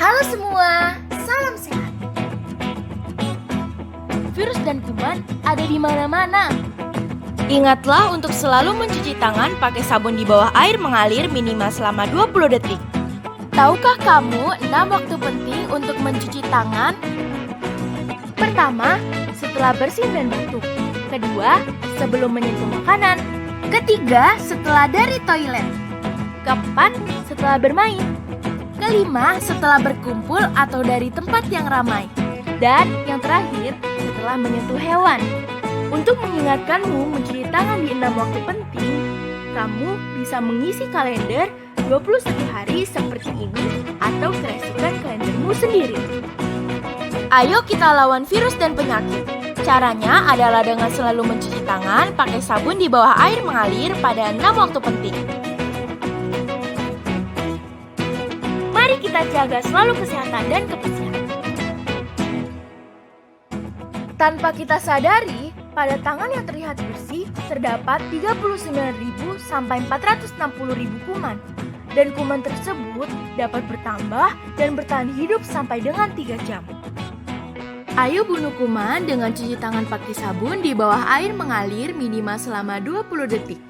Halo semua, salam sehat. Virus dan kuman ada di mana-mana. Ingatlah untuk selalu mencuci tangan pakai sabun di bawah air mengalir minimal selama 20 detik. Tahukah kamu 6 waktu penting untuk mencuci tangan? Pertama, setelah bersin dan batuk. Kedua, sebelum menyentuh makanan. Ketiga, setelah dari toilet. Keempat, setelah bermain. Kelima, setelah berkumpul atau dari tempat yang ramai. Dan yang terakhir, setelah menyentuh hewan. Untuk mengingatkanmu mencuci tangan di 6 waktu penting, kamu bisa mengisi kalender 21 hari seperti ini atau kreasikan kalendermu sendiri. Ayo kita lawan virus dan penyakit. Caranya adalah dengan selalu mencuci tangan pakai sabun di bawah air mengalir pada 6 waktu penting. Mari kita jaga selalu kesehatan dan kebersihan. Tanpa kita sadari, pada tangan yang terlihat bersih terdapat 39.000 sampai 460.000 kuman. Dan kuman tersebut dapat bertambah dan bertahan hidup sampai dengan 3 jam. Ayo bunuh kuman dengan cuci tangan pakai sabun di bawah air mengalir minimal selama 20 detik.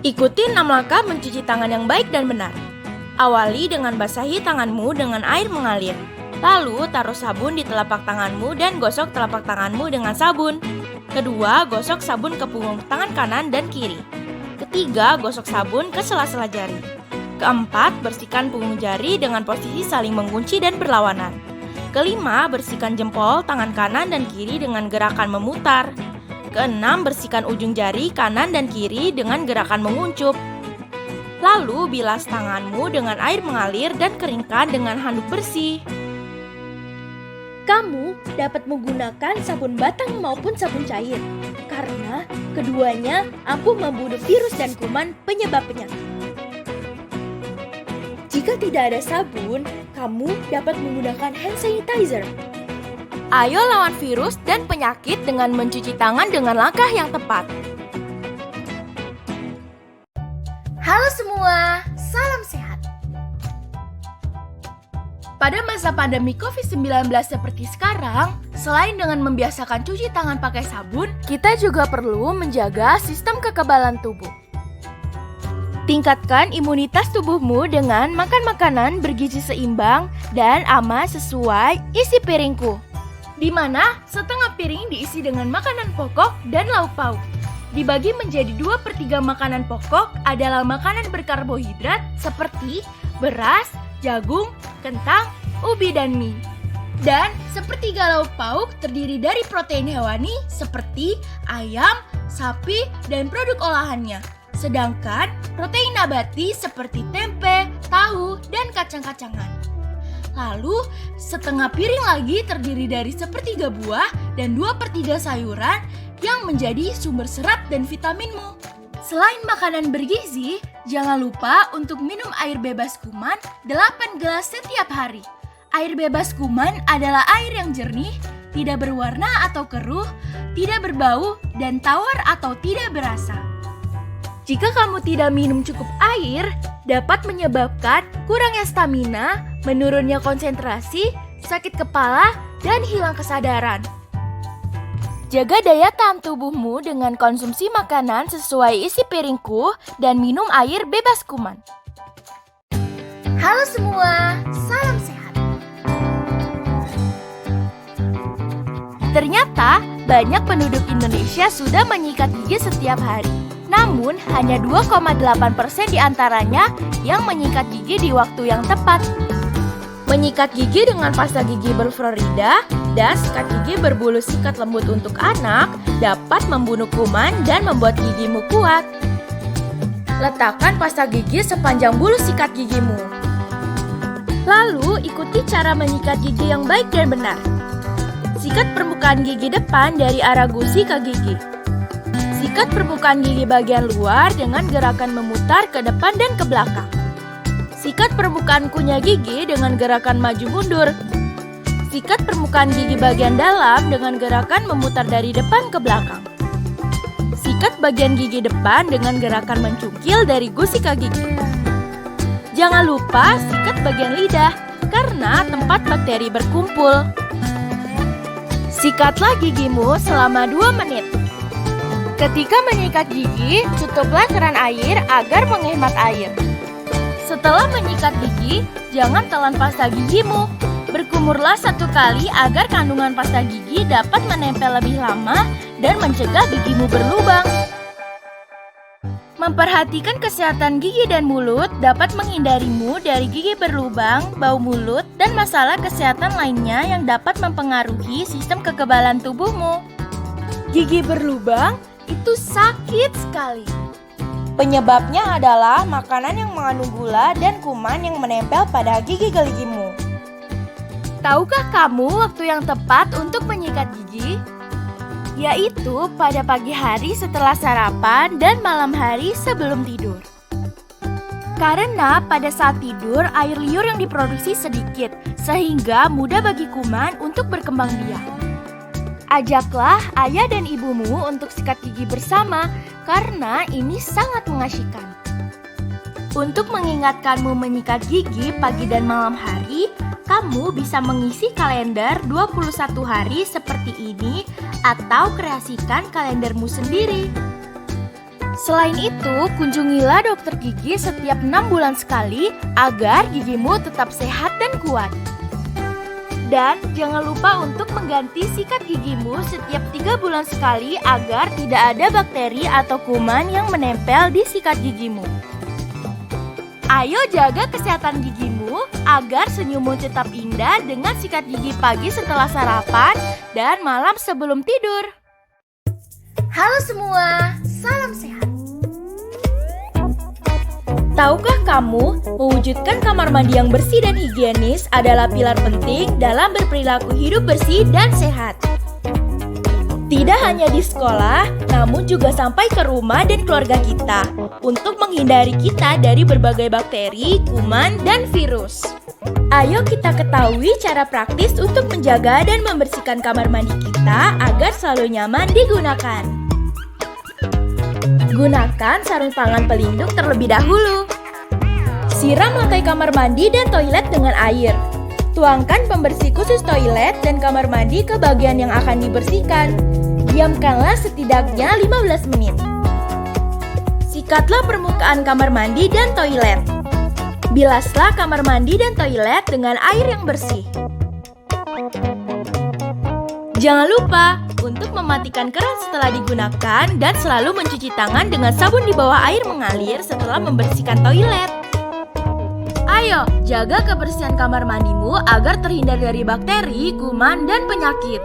Ikuti 6 langkah mencuci tangan yang baik dan benar. Awali dengan basahi tanganmu dengan air mengalir. Lalu taruh sabun di telapak tanganmu dan gosok telapak tanganmu dengan sabun. Kedua, gosok sabun ke punggung tangan kanan dan kiri. Ketiga, gosok sabun ke sela-sela jari. Keempat, bersihkan punggung jari dengan posisi saling mengunci dan berlawanan. Kelima, bersihkan jempol tangan kanan dan kiri dengan gerakan memutar. Keenam, bersihkan ujung jari kanan dan kiri dengan gerakan menguncup. Lalu, bilas tanganmu dengan air mengalir dan keringkan dengan handuk bersih. Kamu dapat menggunakan sabun batang maupun sabun cair, karena keduanya ampuh membunuh virus dan kuman penyebab penyakit. Jika tidak ada sabun, kamu dapat menggunakan hand sanitizer. Ayo lawan virus dan penyakit dengan mencuci tangan dengan langkah yang tepat. Halo semua, salam sehat. Pada masa pandemi COVID-19 seperti sekarang, selain dengan membiasakan cuci tangan pakai sabun, kita juga perlu menjaga sistem kekebalan tubuh. Tingkatkan imunitas tubuhmu dengan makan makanan bergizi seimbang dan aman sesuai isi piringku, di mana setengah piring diisi dengan makanan pokok dan lauk pauk. Dibagi menjadi 2/3 makanan pokok adalah makanan berkarbohidrat seperti beras, jagung, kentang, ubi, dan mie. Dan sepertiga lauk pauk terdiri dari protein hewani seperti ayam, sapi, dan produk olahannya. Sedangkan protein nabati seperti tempe, tahu, dan kacang-kacangan. Lalu setengah piring lagi terdiri dari sepertiga buah dan 2/3 sayuran yang menjadi sumber serat dan vitaminmu. Selain makanan bergizi, jangan lupa untuk minum air bebas kuman 8 gelas setiap hari. Air bebas kuman adalah air yang jernih, tidak berwarna atau keruh, tidak berbau, dan tawar atau tidak berasa. Jika kamu tidak minum cukup air, dapat menyebabkan kurangnya stamina, menurunnya konsentrasi, sakit kepala, dan hilang kesadaran. Jaga daya tahan tubuhmu dengan konsumsi makanan sesuai isi piringku dan minum air bebas kuman. Halo semua, salam sehat. Ternyata banyak penduduk Indonesia sudah menyikat gigi setiap hari. Namun hanya 2,8% diantaranya yang menyikat gigi di waktu yang tepat. Menyikat gigi dengan pasta gigi berfluorida dan sikat gigi berbulu sikat lembut untuk anak dapat membunuh kuman dan membuat gigimu kuat. Letakkan pasta gigi sepanjang bulu sikat gigimu. Lalu ikuti cara menyikat gigi yang baik dan benar. Sikat permukaan gigi depan dari arah gusi ke gigi. Sikat permukaan gigi bagian luar dengan gerakan memutar ke depan dan ke belakang. Sikat permukaan kunyah gigi dengan gerakan maju mundur. Sikat permukaan gigi bagian dalam dengan gerakan memutar dari depan ke belakang. Sikat bagian gigi depan dengan gerakan mencungkil dari gusi ke gigi. Jangan lupa sikat bagian lidah, karena tempat bakteri berkumpul. Sikatlah gigimu selama 2 menit. Ketika menyikat gigi, tutuplah keran air agar menghemat air. Setelah menyikat gigi, jangan telan pasta gigimu. Berkumurlah 1 kali agar kandungan pasta gigi dapat menempel lebih lama dan mencegah gigimu berlubang. Memperhatikan kesehatan gigi dan mulut dapat menghindarimu dari gigi berlubang, bau mulut, dan masalah kesehatan lainnya yang dapat mempengaruhi sistem kekebalan tubuhmu. Gigi berlubang itu sakit sekali. Penyebabnya adalah makanan yang mengandung gula dan kuman yang menempel pada gigi geligimu. Tahukah kamu waktu yang tepat untuk menyikat gigi? Yaitu pada pagi hari setelah sarapan dan malam hari sebelum tidur. Karena pada saat tidur air liur yang diproduksi sedikit, sehingga mudah bagi kuman untuk berkembang biak. Ajaklah ayah dan ibumu untuk sikat gigi bersama, karena ini sangat mengasyikkan. Untuk mengingatkanmu menyikat gigi pagi dan malam hari, kamu bisa mengisi kalender 21 hari seperti ini atau kreasikan kalendermu sendiri. Selain itu, kunjungilah dokter gigi setiap 6 bulan sekali agar gigimu tetap sehat dan kuat. Dan jangan lupa untuk mengganti sikat gigimu setiap 3 bulan sekali agar tidak ada bakteri atau kuman yang menempel di sikat gigimu. Ayo jaga kesehatan gigimu agar senyummu tetap indah dengan sikat gigi pagi setelah sarapan dan malam sebelum tidur. Halo semua, salam sehat. Tahukah kamu, mewujudkan kamar mandi yang bersih dan higienis adalah pilar penting dalam berperilaku hidup bersih dan sehat. Tidak hanya di sekolah, namun juga sampai ke rumah dan keluarga kita, untuk menghindari kita dari berbagai bakteri, kuman, dan virus. Ayo kita ketahui cara praktis untuk menjaga dan membersihkan kamar mandi kita agar selalu nyaman digunakan. Gunakan sarung tangan pelindung terlebih dahulu. Siram lantai kamar mandi dan toilet dengan air. Tuangkan pembersih khusus toilet dan kamar mandi ke bagian yang akan dibersihkan. Diamkanlah setidaknya 15 menit. Sikatlah permukaan kamar mandi dan toilet. Bilaslah kamar mandi dan toilet dengan air yang bersih. Jangan lupa untuk mematikan keran setelah digunakan dan selalu mencuci tangan dengan sabun di bawah air mengalir setelah membersihkan toilet. Ayo, jaga kebersihan kamar mandimu agar terhindar dari bakteri, kuman, dan penyakit.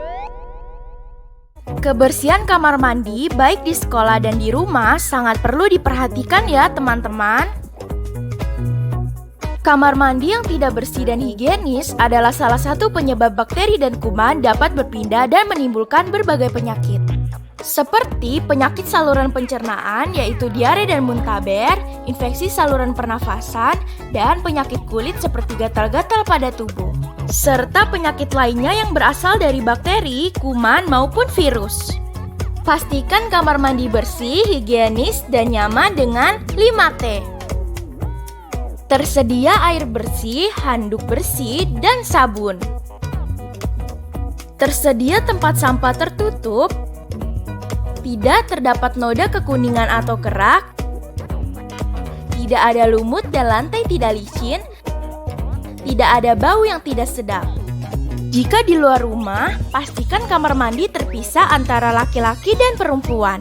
Kebersihan kamar mandi baik di sekolah dan di rumah sangat perlu diperhatikan ya teman-teman. Kamar mandi yang tidak bersih dan higienis adalah salah satu penyebab bakteri dan kuman dapat berpindah dan menimbulkan berbagai penyakit. Seperti penyakit saluran pencernaan yaitu diare dan muntaber, infeksi saluran pernafasan, dan penyakit kulit seperti gatal-gatal pada tubuh. Serta penyakit lainnya yang berasal dari bakteri, kuman, maupun virus. Pastikan kamar mandi bersih, higienis, dan nyaman dengan 5T. Tersedia air bersih, handuk bersih, dan sabun. Tersedia tempat sampah tertutup. Tidak terdapat noda kekuningan atau kerak. Tidak ada lumut dan lantai tidak licin. Tidak ada bau yang tidak sedap. Jika di luar rumah, pastikan kamar mandi terpisah antara laki-laki dan perempuan.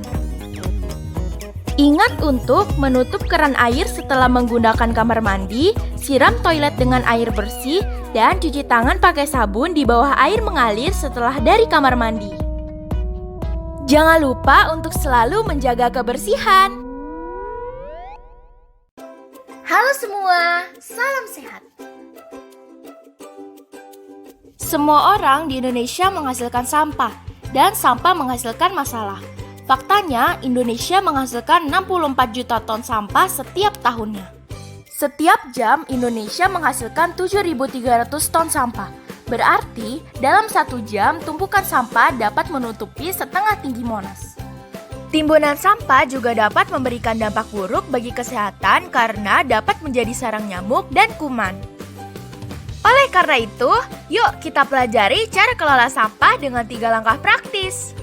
Ingat untuk menutup keran air setelah menggunakan kamar mandi, siram toilet dengan air bersih, dan cuci tangan pakai sabun di bawah air mengalir setelah dari kamar mandi. Jangan lupa untuk selalu menjaga kebersihan. Halo semua, salam sehat. Semua orang di Indonesia menghasilkan sampah, dan sampah menghasilkan masalah. Faktanya, Indonesia menghasilkan 64 juta ton sampah setiap tahunnya. Setiap jam, Indonesia menghasilkan 7.300 ton sampah. Berarti, dalam 1 jam, tumpukan sampah dapat menutupi setengah tinggi Monas. Timbunan sampah juga dapat memberikan dampak buruk bagi kesehatan karena dapat menjadi sarang nyamuk dan kuman. Oleh karena itu, yuk kita pelajari cara kelola sampah dengan 3 langkah praktis.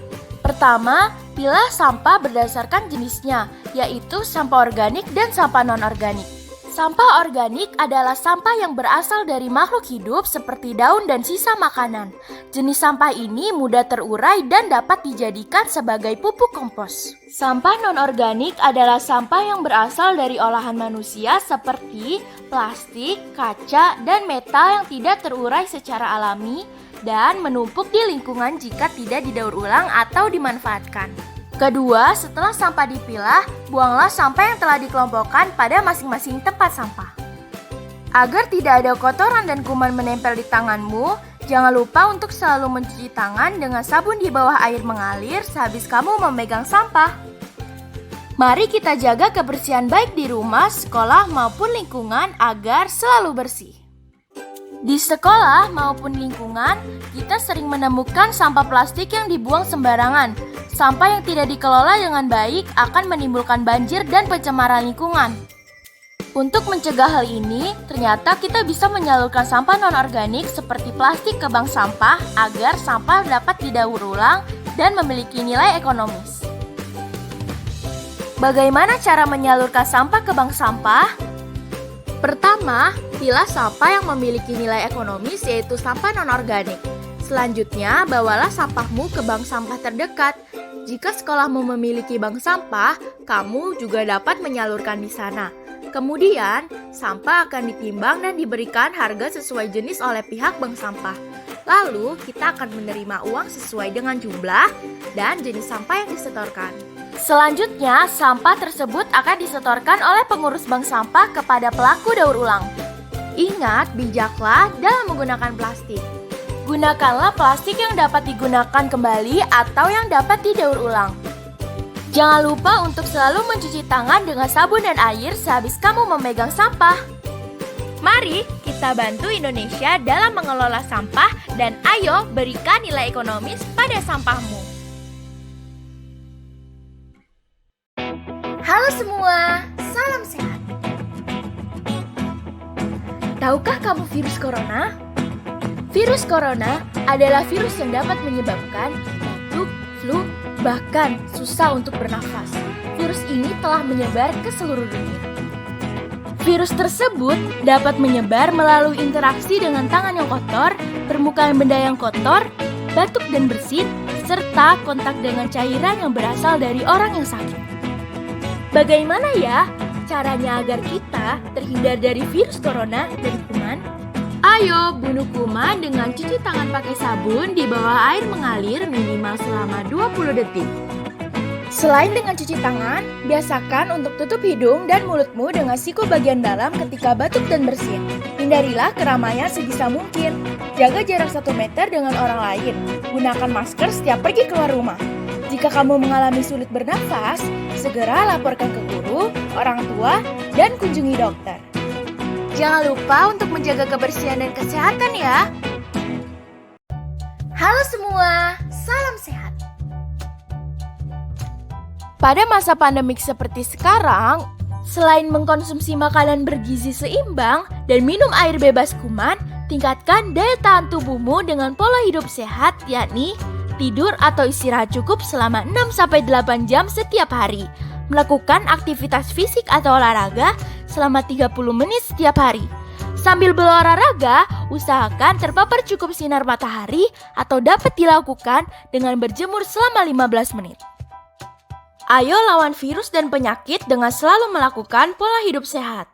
Pertama, pilah sampah berdasarkan jenisnya, yaitu sampah organik dan sampah non-organik. Sampah organik adalah sampah yang berasal dari makhluk hidup seperti daun dan sisa makanan. Jenis sampah ini mudah terurai dan dapat dijadikan sebagai pupuk kompos. Sampah non-organik adalah sampah yang berasal dari olahan manusia seperti plastik, kaca, dan metal yang tidak terurai secara alami dan menumpuk di lingkungan jika tidak didaur ulang atau dimanfaatkan. Kedua, setelah sampah dipilah, buanglah sampah yang telah dikelompokkan pada masing-masing tempat sampah. Agar tidak ada kotoran dan kuman menempel di tanganmu, jangan lupa untuk selalu mencuci tangan dengan sabun di bawah air mengalir sehabis kamu memegang sampah. Mari kita jaga kebersihan baik di rumah, sekolah, maupun lingkungan agar selalu bersih. Di sekolah maupun lingkungan, kita sering menemukan sampah plastik yang dibuang sembarangan. Sampah yang tidak dikelola dengan baik akan menimbulkan banjir dan pencemaran lingkungan. Untuk mencegah hal ini, ternyata kita bisa menyalurkan sampah non-organik seperti plastik ke bank sampah agar sampah dapat didaur ulang dan memiliki nilai ekonomis. Bagaimana cara menyalurkan sampah ke bank sampah? Pertama, pilah sampah yang memiliki nilai ekonomis yaitu sampah non-organik. Selanjutnya, bawalah sampahmu ke bank sampah terdekat. Jika sekolahmu memiliki bank sampah, kamu juga dapat menyalurkan di sana. Kemudian, sampah akan ditimbang dan diberikan harga sesuai jenis oleh pihak bank sampah. Lalu, kita akan menerima uang sesuai dengan jumlah dan jenis sampah yang disetorkan. Selanjutnya, sampah tersebut akan disetorkan oleh pengurus bank sampah kepada pelaku daur ulang. Ingat, bijaklah dalam menggunakan plastik. Gunakanlah plastik yang dapat digunakan kembali atau yang dapat didaur ulang. Jangan lupa untuk selalu mencuci tangan dengan sabun dan air sehabis kamu memegang sampah. Mari kita bantu Indonesia dalam mengelola sampah dan ayo berikan nilai ekonomis pada sampahmu. Halo semua, salam sehat. Tahukah kamu virus corona? Virus corona adalah virus yang dapat menyebabkan batuk, flu, bahkan susah untuk bernafas. Virus ini telah menyebar ke seluruh dunia. Virus tersebut dapat menyebar melalui interaksi dengan tangan yang kotor, permukaan benda yang kotor, batuk dan bersin, serta kontak dengan cairan yang berasal dari orang yang sakit. Bagaimana ya caranya agar kita terhindar dari virus corona dan kuman? Ayo bunuh kuman dengan cuci tangan pakai sabun di bawah air mengalir minimal selama 20 detik. Selain dengan cuci tangan, biasakan untuk tutup hidung dan mulutmu dengan siku bagian dalam ketika batuk dan bersin. Hindarilah keramaian sebisa mungkin. Jaga jarak 1 meter dengan orang lain. Gunakan masker setiap pergi keluar rumah. Jika kamu mengalami sulit bernafas, segera laporkan ke guru, orang tua, dan kunjungi dokter. Jangan lupa untuk menjaga kebersihan dan kesehatan ya. Halo semua, salam sehat. Pada masa pandemik seperti sekarang, selain mengkonsumsi makanan bergizi seimbang dan minum air bebas kuman, tingkatkan daya tahan tubuhmu dengan pola hidup sehat, yakni tidur atau istirahat cukup selama 6-8 jam setiap hari. Melakukan aktivitas fisik atau olahraga selama 30 menit setiap hari. Sambil berolahraga, usahakan terpapar cukup sinar matahari atau dapat dilakukan dengan berjemur selama 15 menit. Ayo lawan virus dan penyakit dengan selalu melakukan pola hidup sehat.